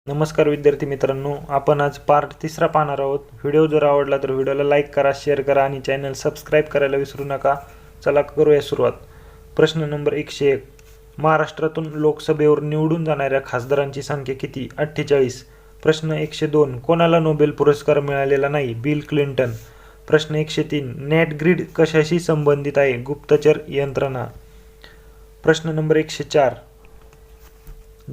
नमस्कार विद्यार्थी मित्रांनो, आपण आज पार्ट 3 पाहणार आहोत. व्हिडिओ जर आवडला तर व्हिडिओला लाईक करा, शेअर करा आणि चॅनल सबस्क्राईब करायला विसरू नका. चला करूया सुरुवात. प्रश्न नंबर 101. महाराष्ट्रातून लोकसभेवर निवडून जाणाऱ्या खासदारांची संख्या किती? 48. प्रश्न 102. कोणाला नोबेल पुरस्कार मिळालेला नाही? Bill Clinton. प्रश्न 103. नेट ग्रीड कशाशी संबंधित आहे? गुप्तचर यंत्रणा. प्रश्न नंबर 104.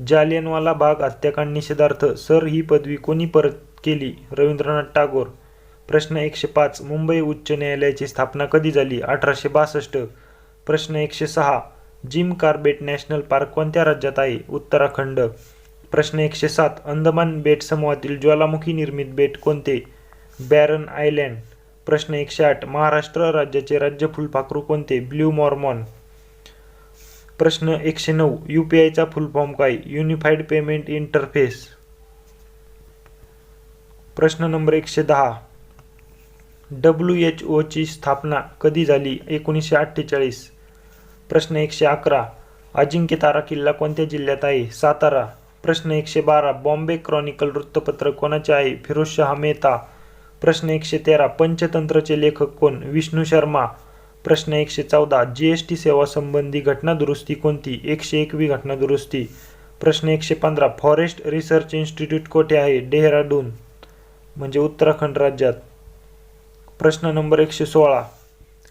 जालियनवाला बाग हत्याकांड निषेधार्थ सर ही पदवी कोणी परत केली? रवींद्रनाथ टागोर. प्रश्न 105. मुंबई उच्च न्यायालयाची स्थापना कधी झाली? 1862. प्रश्न 106. जिम कार्बेट नॅशनल पार्क कोणत्या राज्यात आहे? उत्तराखंड. प्रश्न 107. अंदमान बेट समूहातील ज्वालामुखी निर्मित बेट कोणते? Baron island. प्रश्न 108. महाराष्ट्र राज्याचे राज्य फुलपाखरू कोणते? Blue Mormon. प्रश्न 109. UPIचा फुल फॉर्म काय? Unified payment interface. प्रश्न नंबर 110. WHO ची स्थापना कधी झाली? 1948. प्रश्न 111. अजिंक्यतारा किल्ला कोणत्या जिल्ह्यात आहे? सातारा. प्रश्न 112. बॉम्बे क्रॉनिकल वृत्तपत्र कोणाचे आहे? फिरोजशाह मेहता. प्रश्न 113. पंचतंत्रचे लेखक कोण? विष्णू शर्मा. प्रश्न 114. GST सेवा संबंधी घटनादुरुस्ती कोणती? 101वी घटनादुरुस्ती. प्रश्न 115. फॉरेस्ट रिसर्च इन्स्टिट्यूट कोठे आहे? डेहराडून म्हणजे उत्तराखंड राज्यात. प्रश्न नंबर 116.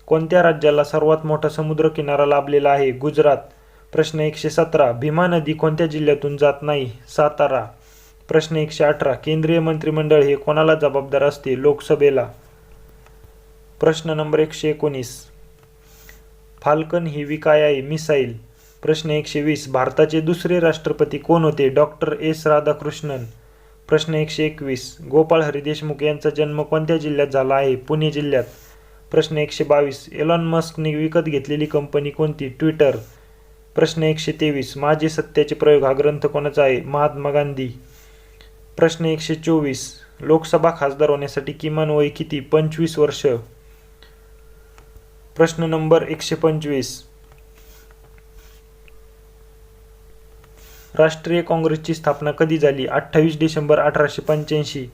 कोणत्या राज्याला सर्वात मोठा समुद्रकिनारा लाभलेला आहे? गुजरात. प्रश्न 117. भीमा नदी कोणत्या जिल्ह्यातून जात नाही? सातारा. प्रश्न 118. केंद्रीय मंत्रिमंडळ हे कोणाला जबाबदार असते? लोकसभेला. प्रश्न नंबर 119. फाल्कन हेवी काय आहे? मिसाईल. प्रश्न 120. भारताचे दुसरे राष्ट्रपती कोण होते? Doctor S Radhakrishnan. प्रश्न 121. गोपाळ हरी देशमुख यांचा जन्म कोणत्या जिल्ह्यात झाला आहे? पुणे जिल्ह्यात. प्रश्न 122. एलॉन मस्कने विकत घेतलेली कंपनी कोणती? ट्विटर. प्रश्न 123. माझे सत्याचे प्रयोग हा ग्रंथ कोणाचा आहे? महात्मा गांधी. प्रश्न 124. लोकसभा खासदार होण्यासाठी किमान वय किती? 25 वर्ष. प्रश्न नंबर 125. राष्ट्रीय काँग्रेसची स्थापना कधी झाली? 28 डिसेंबर 1885.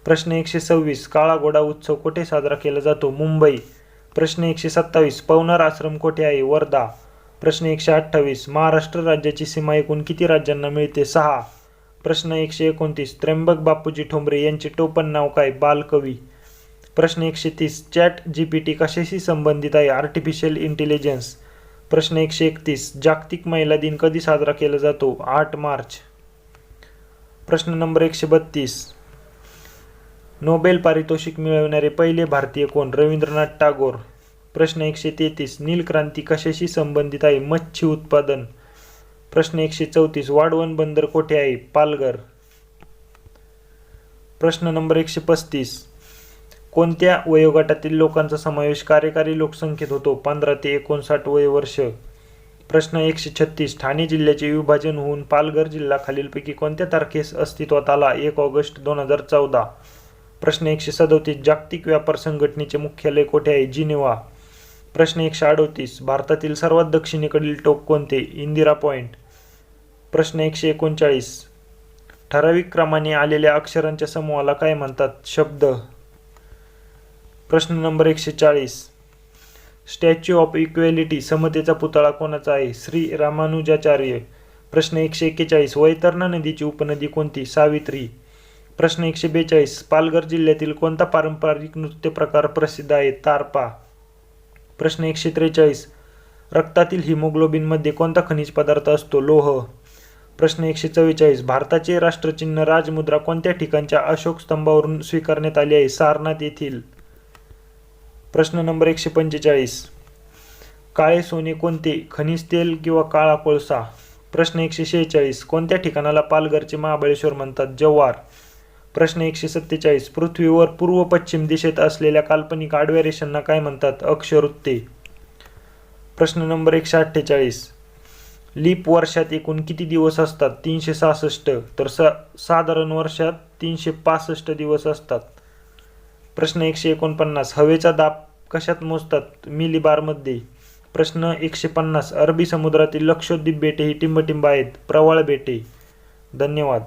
प्रश्न 126. काळा घोडा उत्सव कुठे साजरा केला जातो? मुंबई. प्रश्न 127. पवनार आश्रम कुठे आहे? वर्धा. प्रश्न 128. महाराष्ट्र राज्याची सीमा एकूण किती राज्यांना मिळते? 6. प्रश्न 129. त्र्यंबक बापूजी ठोंबरे यांचे टोपण नाव काय? बालकवी. प्रश्न 130. चॅट GPT कशाशी संबंधित आहे? Artificial intelligence. प्रश्न 131. जागतिक महिला दिन कधी साजरा केला जातो? 8 मार्च. प्रश्न नंबर 132. नोबेल पारितोषिक मिळवणारे पहिले भारतीय कोण? रवींद्रनाथ टागोर. प्रश्न 133. नील क्रांती कशाशी संबंधित आहे? मच्छी उत्पादन. प्रश्न 134. वाढवण बंदर कोठे आहे? पालघर. प्रश्न नंबर 135. कोणत्या वयोगटातील लोकांचा समावेश कार्यकारी लोकसंख्येत होतो? 15 ते 59 वयोवर्ष. प्रश्न 136. ठाणे जिल्ह्याचे विभाजन होऊन पालघर जिल्हा खालीलपैकी कोणत्या तारखेस अस्तित्वात आला? 1 ऑगस्ट 2014. प्रश्न 137. जागतिक व्यापार संघटनेचे मुख्यालय कोठे आहे? जिनेव्हा. प्रश्न 138. भारतातील सर्वात दक्षिणेकडील टोक कोणते? इंदिरा पॉइंट. प्रश्न 139. ठराविक क्रमाने आलेल्या अक्षरांच्या समूहाला काय म्हणतात? शब्द. प्रश्न नंबर 140. स्टॅच्यू ऑफ इक्वॅलिटी समतेचा पुतळा कोणाचा आहे? श्री रामानुजाचार्य. प्रश्न 141. वैतरणा नदीची उपनदी कोणती? सावित्री. प्रश्न 142. पालघर जिल्ह्यातील कोणता पारंपरिक नृत्य प्रकार प्रसिद्ध आहे? तारपा. प्रश्न 143. रक्तातील हिमोग्लोबिनमध्ये कोणता खनिज पदार्थ असतो? लोह. प्रश्न 144. भारताचे राष्ट्रचिन्ह राजमुद्रा कोणत्या ठिकाणच्या अशोक स्तंभावरून स्वीकारण्यात आली आहे? सारनाथ येथील. प्रश्न नंबर 145. काळे सोने कोणते? खनिज तेल किंवा काळा कोळसा. प्रश्न 146. कोणत्या ठिकाणाला पालघरचे महाबळेश्वर म्हणतात? जव्हार. प्रश्न 147. पृथ्वीवर पूर्व पश्चिम दिशेत असलेल्या काल्पनिक आडव्या रेषांना काय म्हणतात? अक्षवृत्ते. प्रश्न नंबर 148. लीप वर्षात एकूण किती दिवस असतात? 366. तर साधारण वर्षात 365 दिवस असतात. प्रश्न 149. हवेचा दाब कशात मोजतात? मिलीबारमध्ये. प्रश्न 150. अरबी समुद्रातील लक्षद्वीप बेटे ही टिंबटिंब आहेत. प्रवाळ बेटे. धन्यवाद.